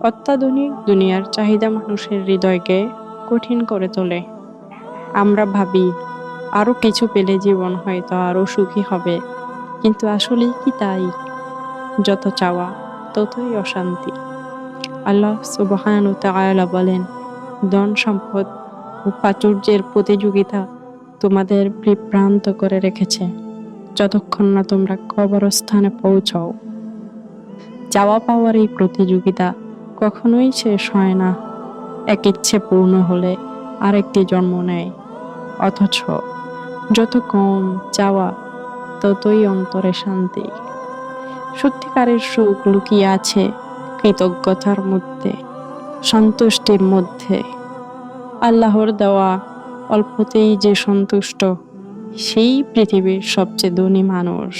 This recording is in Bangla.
অত্যাধুনিক দুনিয়ার চাহিদা মানুষের হৃদয়কে কঠিন করে তোলে। আমরা ভাবি আরো কিছু পেলে জীবন হয়তো আরো সুখী হবে, কিন্তু আসলেই কি তাই? যত চাওয়া ততই অশান্তি। আল্লাহ সুবহানাহু ওয়া তাআলা বলেন, ধন সম্পদ ও প্রাচুর্যের প্রতিযোগিতা তোমাদের বিভ্রান্ত করে রেখেছে, যতক্ষণ না তোমরা কবরস্থানে পৌঁছাও। চাওয়া পাওয়ার এই প্রতিযোগিতা কখনোই শেষ হয় না। এক ইচ্ছে পূর্ণ হলে আরেকটি জন্ম নেয়। অথচ যত কম চাওয়া ততই অন্তরে শান্তি। সত্যিকারের সুখ লুকিয়ে আছে কৃতজ্ঞতার মধ্যে, সন্তুষ্টির মধ্যে। আল্লাহর দেওয়া অল্পতেই যে সন্তুষ্ট, সেই পৃথিবীর সবচেয়ে ধনী মানুষ।